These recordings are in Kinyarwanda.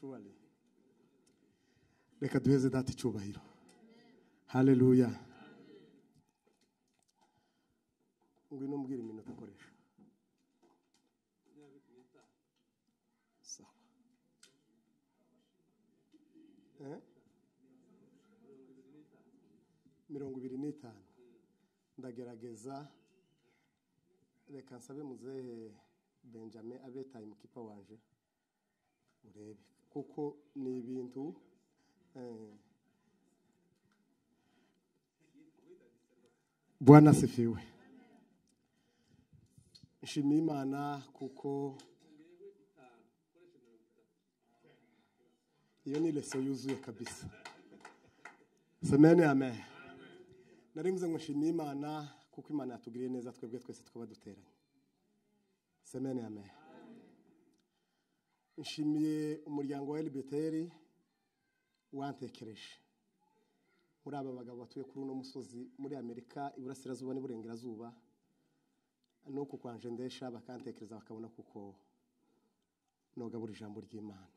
surely. Reka duheze data icyubahiro. Hallelujah. Ngwino mbwira iminota akoresha. Sawa. 25. Ndagerageza. Reka nsabe muzehe Benjamin abe time keeper wanje. Urebe kuko ni ibintu Bwana sifiwe. Nshimiye Imana kuko iyo ni leso yuzuye kabisa. Semene amen. Narimze ngo nshimiye Imana kuko Imana yatugiriye neza twebwe twese twaba duteranye. Semene amen. Nshimiye umuryango wa LBTR wantekereje. Muri aba bagabo batuye kuri uno musozi muri Amerika iburasirazuba n'iburengerazuba nuko kwanje ndesha bakantekereza bakabona kuko nogabura ijambo ry'Imana.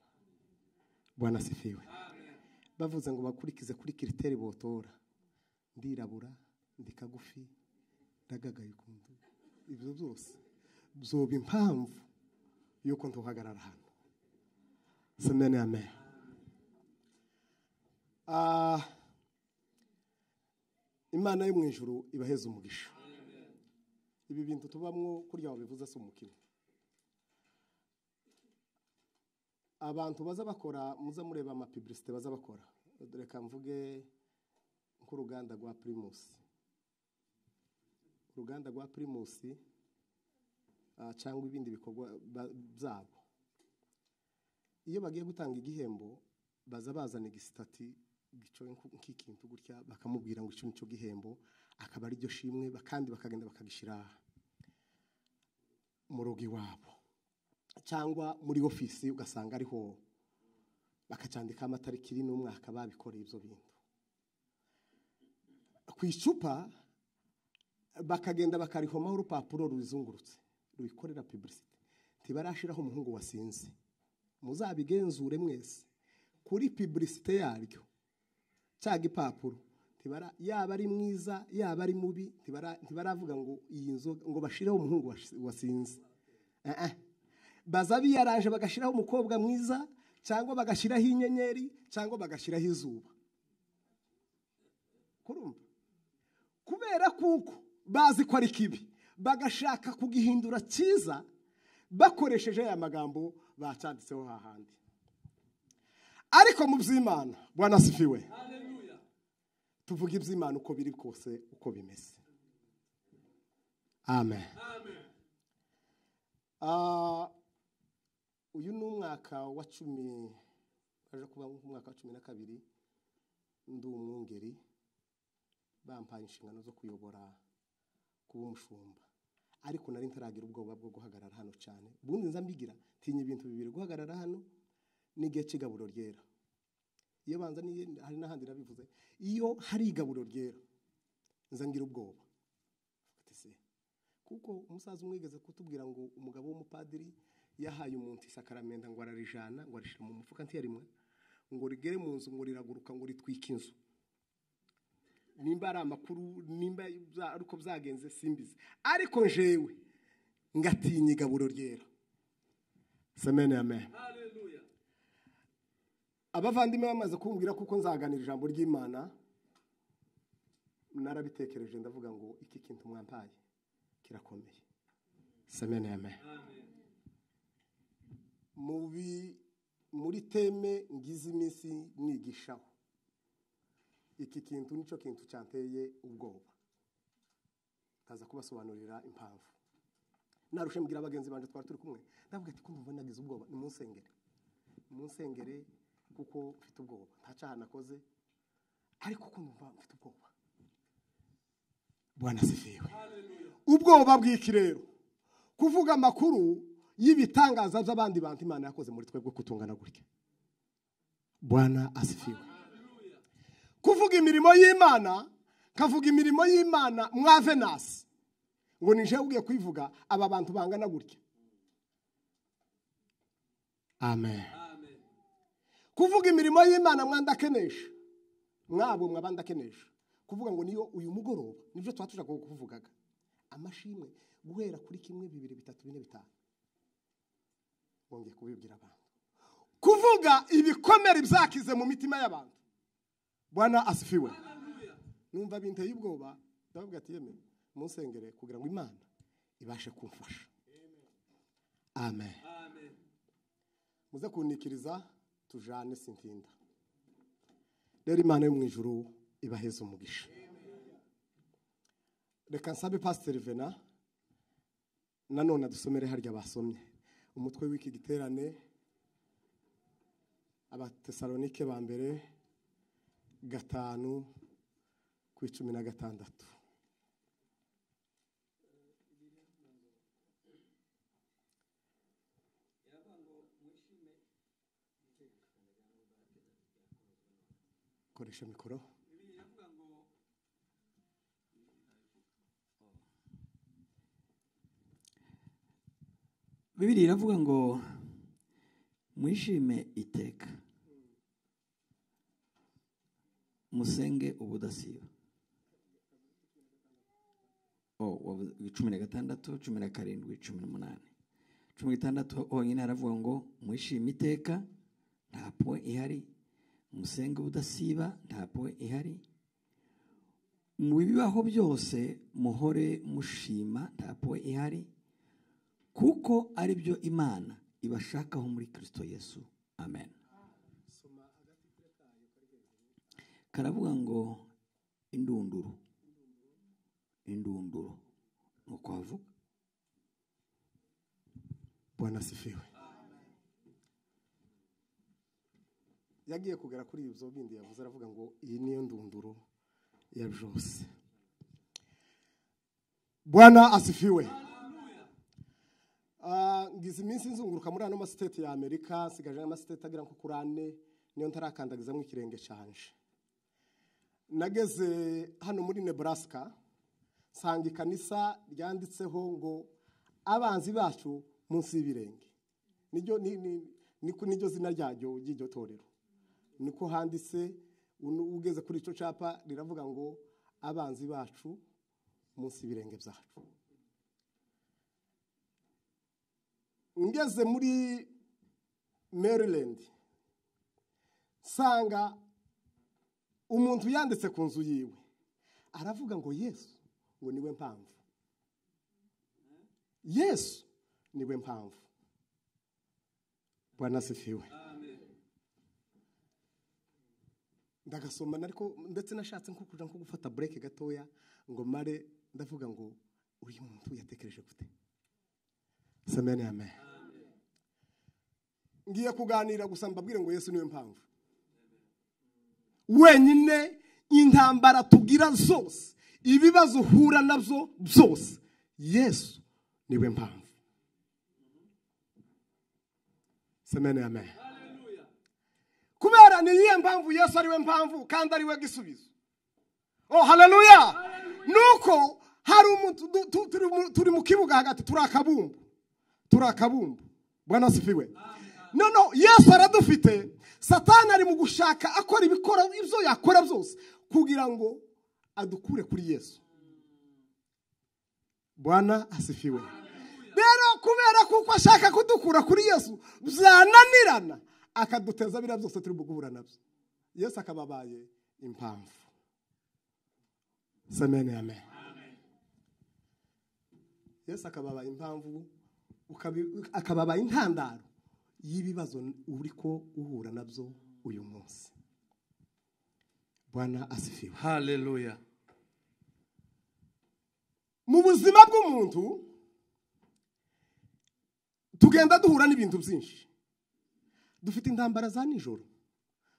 Bwana sifiwe. Bavuze ngo bakurikize kuri kiriteri botora. Ndirabura, ndikagufi, ndagagaye kundu. Ibyo byose byoba impamvu yuko ntuhagarara hano. Semene amen. Imana yo mu ijuru ibaheza umugisha. Ibi bintu tubamwo kurya bivuze se umukino. Abantu baza bakora muza mureba ama publicité baza bakora. Reka mvuge nk'uruganda rwa Primus. Uruganda rwa Primus cyangwa ibindi bikorwa byabo. Iyo bagiye gutanga igihembo baza bazana igisitati gico nk'ikintu gutya bakamubwira ngo icyo nico gihembo akaba ari ryo shimwe kandi bakagenda bakagishira mu rugi wabo cyangwa muri office ugasanga ariho bakacandika amatariki n'umwaka babikoreye ibyo bintu ku icupa bakagenda bakarihomaho urupapuro ruzungurutse rubikorera publicity tibarashiraho umuhungu wasinze muzabigenzure mwese kuri publicité yaryo cyaga ipapuro tibara yaba ari mwiza yaba ari mubi tibaravuga ngo iyi nzoga ngo bashireho umuhungu wasinze bazabi yaraje bagashiraho umukobwa mwiza cyangwa bagashiraho inyenyeri cyangwa bagashiraho izuba kurumva kubera kuko bazi ko ari kibi bagashaka kugihindura cyiza bakoresheje aya magambo bacanditseho hahandi ariko mu by'Imana Bwana sifiwe. Haleluya. Tuvuga iby'Imana uko biri kose uko bimeze. Amen. Amen. Uyu ni umwaka wa 10 aje kuba umwaka wa 12 ndi umwungeri bampaye inshingano zo kuyobora kuba umushumba ariko nari ntaragira ubwoba bwo guhagarara hano cyane bundi nzambigira tinya ibintu bibiri guhagarara hano n'igihe cy'igaburo ryera iyo banza ni hari n'ahandi nabivuze iyo hari igaburo ryera nzangira ubwoba kuko umusaza umwigeze kutubwira ngo umugabo w'umupadiri yahaye umuntu isakaramenta ngo ararijana ngo arishira mu mufuka ntiyarimwe ngo rigere mu nzu ngo riraguruka ngo ritwike inzu nimba ari amakuru nimba ariko byagenze simbizi ariko njewe ngatinya igaburo ryera. Semene amen. Haleluya. Abavandimwe bamaze kumbwira kuko nzaganira ijambo ry'Imana narabitekereje ndavuga ngo iki kintu mwampaye kirakomeye. Semene amen. Muri teme ngize iminsi nigishaho iki kintu nico kintu cyanteye ubwoba kaza kubasobanurira impamvu narushe mbwira abagenzi banje twari turi kumwe ndavuga ati kumva nagize ubwoba ni munsengere kuko mfite ubwoba ntacaha nakoze ariko kumva mfite ubwoba. Bwana sifiwe. Ubwoba bw'iki rero kuvuga amakuru y'ibitangaza by'abandi bantu Imana yakoze muri twebwe kutungana gutya. Bwana asifiwe. Kuvuga imirimo y'Imana kavuga imirimo y'Imana mwa Venasi ngo nije ugiye kwivuga aba bantu bangana gutya. Amen. kuvuga imirimo y'Imana mwandakenesha mwabo mwabandakenesha kuvuga ngo niyo uyu mugoroba nivyo twatuja kuvugaga amashimwe guhera kuri 1 2 3 4 5 wongeye kubibwira abantu kuvuga ibikomere byakize mu mitima y'abantu. Bwana asifiwe. Numva binteye ubwoba ndavuga ati yeme munsengere kugira ngo Imana ibashe kumfasha. Amen. Muze kunikiriza tujane sintinda. Rero Imana yo mu ijuru ibaheza umugisha. Reka nsabe Pastor Vena nanone dusomere harya basomye umutwe w'iki giterane Abatesalonike ba mbere 5:16. Koresha mikoro. Bibiliya iravuga ngo mwishime iteka musenge ubudasiba. 16, 17, 18. 16 honyine aravuga ngo mwishime iteka ntapo ihari, musenge ubudasiba ntapo ihari, mu bibaho byose muhore mushima ntapo ihari, kuko ari byo Imana ibashakaho muri Kristo Yesu. Amen. Karavuga ngo indunduro nuko avuga. Bwana asifiwe. Yagiye kugera kuri ibyo bindi yavuze aravuga ngo iyi niyo ndunduro ya byose. Bwana asifiwe. Ngize iminsi nzunguruka muri ano mastate ya Amerika, sigaje amastate agira nko kurane niyo ntarakandagiza mu kirenge canje. Nageze hano muri Nebraska sanga ikanisa ryanditseho ngo abanzi bacu munsi y'ibirenge. Niko zina ryaryo ry'iryo torero. Niko handitse ugeze kuri ico capa riravuga ngo abanzi bacu munsi y'ibirenge byacu. Ngeze muri Maryland sanga umuntu yanditse ku nzu yiwe aravuga ngo Yesu ngo niwe mpamvu. Yesu niwe mpamvu. Bwana asifiwe. Ndagasoma nariko ndetse nashatse nko kuja nko gufata break gatoya ngo mare ndavuga ngo uyu muntu yatekereje gute. Amen, amen. Ngiye kuganira gusa mbabwire ngo Yesu niwe mpamvu. Wenyine intambara tugira zose, ibibazo uhura nabyo byose, Yesu niwe mpamvu. Amen, amen. Kubera niye mpamvu Yesu ariwe mpamvu kandi ariwe gisubizo. Oh, haleluya. Nuko hari umuntu turi mu kibuga hagati turakabumbu. Bwana asifiwe. No, Yesu aradufite. Satani ari mu gushaka akora ibikora ibyo yakora byose kugira ngo adukure kuri Yesu. Bwana asifiwe. Rero kubera kuko ashaka kudukura kuri Yesu byananirana akaduteza bira byose turi bugubura nabyo. Yesu akababaye impamvu. Amen, amen. Yesu akababaye impamvu akababaye intandaro y'ibibazo uriko uhura nabyo uyu munsi. Bwana asifiwe. Hallelujah. Mu buzima bw'umuntu tugenda duhura n'ibintu byinshi. Dufite intambara za nijoro,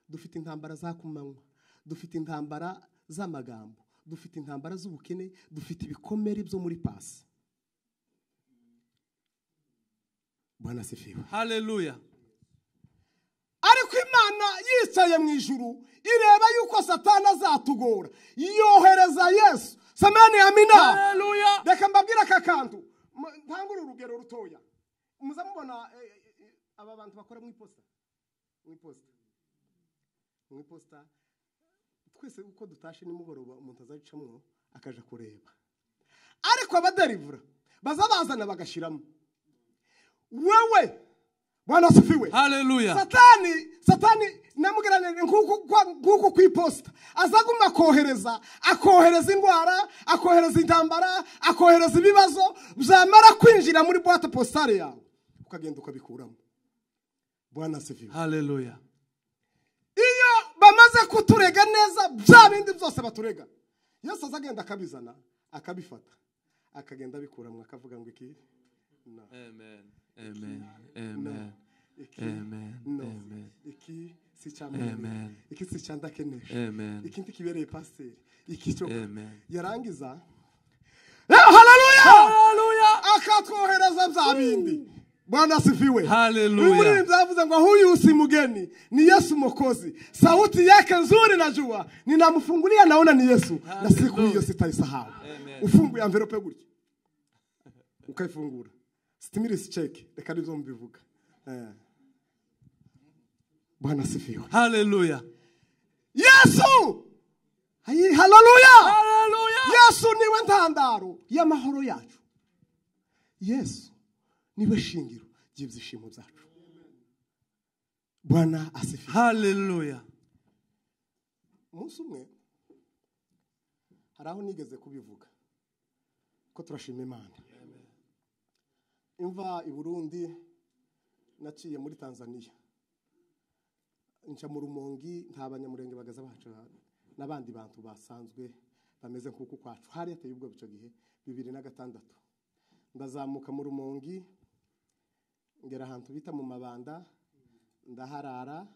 dufite intambara za kumanywa, dufite intambara z'amagambo, dufite intambara z'ubukene, dufite ibikomere byo muri pasi. Bwana asifiwe. Hallelujah. Ariko Imana yicaye mu ijuru ireba yuko Satani azatugora yohereza Yesu. Amen, amina. Hallelujah. Reka mbabwira akakantu ntangura urugero rutoya. Muza mubona aba bantu bakora mu iposta. mu iposita twese uko dutashe nimugoroba umuntu azacamwo akaja kureba ariko abaderivura bazabazana bagashiramo wewe Bwana asifiwe. Hallelujah. Satani namugerane nkuko kwiposta azaguma akohereza indwara, akohereza intambara, akohereza ibibazo byamara kwinjira muri boîte postale yawe ukagenda ukabikuramo. Bwana asifiwe. Hallelujah. Iyo bamaze kuturega neza bya bindi byose baturega Yesu azagenda akabizana akabifata akagenda bikuramo akavuga ngo iki no. Amen. Amen. Amen. Amen. Amen. Iki si cyamwe. Amen. Iki si cyandakenesha. Amen. Iki ntikibereye pasteur. Iki cyo. Amen. Yarangiza. Hallelujah. Hallelujah. Akatwohereza bya bindi. Bwana asifiwe. Hallelujah. Muri ndavuze ngo huyu si mugeni, ni Yesu Mwokozi. Sauti yake nzuri najua. Ninamfungulia naona ni Yesu. Na siku hiyo sitaisahau. Ufunguye envelope gutya. Ukaifungura. Stimulus check. Reka nivyo mbivuga. Bwana asifiwe. Hallelujah. Yesu! Hallelujah! Hallelujah. Yesu niwe ntandaro y'amahoro yacu. Yesu niwe shingiro ry'ibyishimo byacu. Bwana asifiwe. Hallelujah. Umunsi umwe haraho nigeze kubivuga ko turashima Imana. Imva i Burundi naciye muri Tanzania. Nca mu Rumongi nta banyamurenge bagaza bacu nabandi bantu basanzwe bameze nkuko kwacu. Hari yateye ubwo bico gihe 2006. Ndazamuka mu Rumongi ngera ahantu bita mu Mabanda ndaharara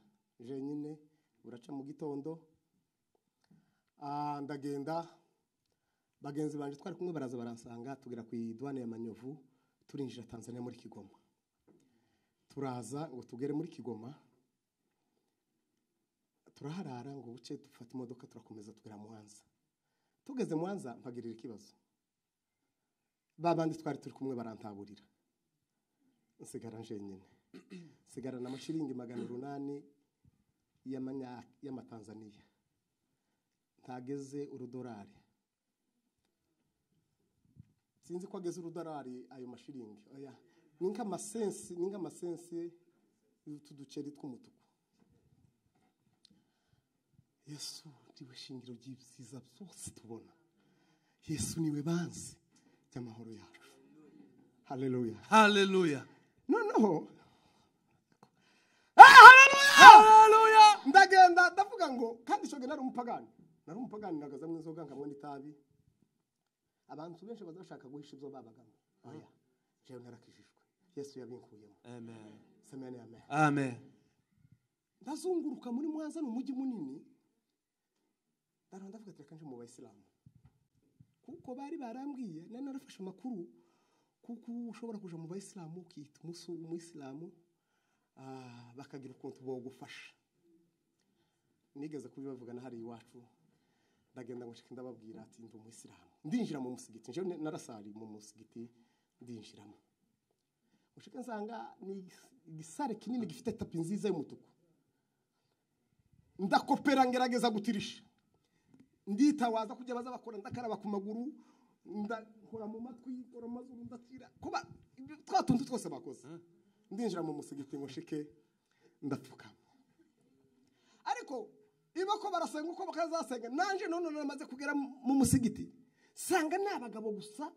je nyine uraca mu gitondo. Ndagenda bagenzi banje twari kumwe baraza baransanga tugera ku idwane ya Manyovu turinjira Tanzania muri Kigoma. Turaza ngo tugere muri Kigoma. Turaharara ngo buce dufata imodoka turakomeza tugera Mwanza. Tugeze Mwanza mpagirira ikibazo. Babandi twari turi kumwe barantaburira. Nsigara nje nyine. Sigara na mashiringi 800 y'amatanzania. Ntageze urudolari. Sinzi ko ageze urudolari ayo mashiringi. Oya. Ninka masense tuduceri tw'umutuku. Yesu ndiwe shingiro ry'ibyiza byose tubona. Yesu niwe banzi y'amahoro yacu. Hallelujah. Hallelujah. No. Hallelujah. Ndagenda ndavuga ngo kandi cyo nari umupagani. Nari umupagani nagaza mu inzoga nkamwe n'itabi. Abantu benshi bazashaka guhisha ibyo babagamo. Oya. Jewe narakijijwe. Yesu yabinkuyemo. Amen. Semene amen. Amen. Ndazunguruka muri Mwanza no mujyi munini. Ndavuga ati kanje mu Bayisilamu. Kuko bari barambwiye nane narafashe amakuru kuko ushobora kuja mu Bayisilamu ukita umuyisilamu bakagira ukuntu bo gufasha. Nigeze kubivugana hari iwacu. Ndagenda ngo shika ndababwira ati ndi umuyisilamu. Ndinjira mu musigiti. Nje narasari mu musigiti ndinjiramo. Ushika nsanga ni igisare kinini gifite tapi nziza y'umutuku. Ndakopera ngerageza gutirisha. Nditawaza kujya baza bakora ndakaraba ku maguru ndakora mu matwi kora amazuru ndakira kuba twatuntu twose bakoze. Ndinjira mu musigiti ngo shike ndapfuka. Ariko iba ko barasenga uko bakazasenga nanje none namaze kugera mu musigiti sanga nabagabo gusa.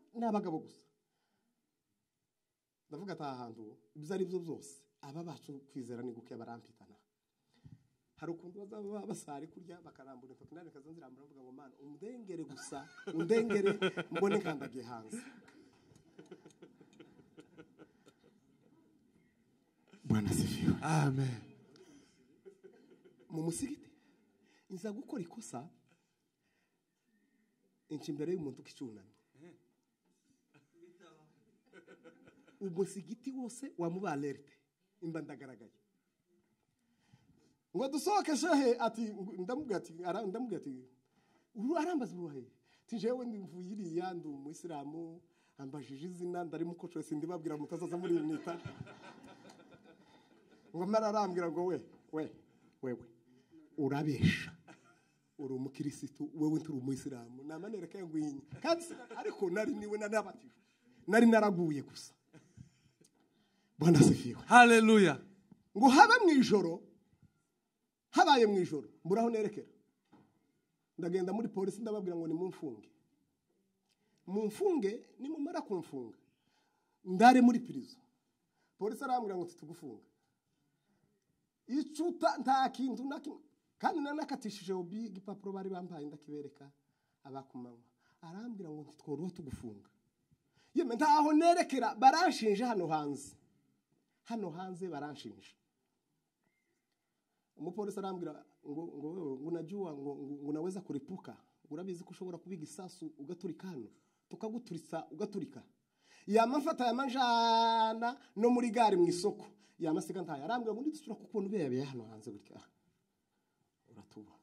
Ndavuga ata hantu bizari byo byose aba bacu kwizera ni guke barampitana. Hari ukuntu bazaba basari kurya bakarambura intoki nane kazanzirambura mvuga ngo mana undengere gusa undengere mbone kandagiye hanze. Bwana asifiwe. Amen. Mu musigiti inza gukora ikosa inchi imbere y'umuntu kicunamye. Umusigiti wose wamuba alerte imba ndagaragaye. Ngo dusohoke shehe ati ndamubwira ati arambaza uruhe tijewe ndivuyiriya ndu umuyisilamu ambajije izina ndari muko cyose ndibabwira mutazaza muri imita ngo mararambwira ngo wewe urabesha uri umukirisitu wewe nturi umuyisilamu namanereka ngwinyi kandi ariko nari niwe nanabatijwe nari naraguye gusa. Bwana sifiwe. Hallelujah. Ngo haba mwijoro habaye mwijoro mburaho nerekera ndagenda muri polisi ndababwira ngo ni mumfunge nimumara kumfunga ndare muri prison. Polisi arambwira ngo tugufunga icuta nta kintu nakimwe kandi nanakatishije obi igipapuro bari bampaye ndakibereka abakumanywa arambwira ngo tworoho tugufunga. Yeme ntaho nerekera baranshinje hano hanze baranshinje. Umupolisi arambwira ngo unajua ngo unaweza kuripuka urabizi ko ushobora kubiga isasu ugaturika hano tukaguturitsa ugaturika yamafata yamanjana no muri gare mu isoko yamasiga ntaye arambwira ngo nditsura kuko nubeye hano hanze gutya uratubona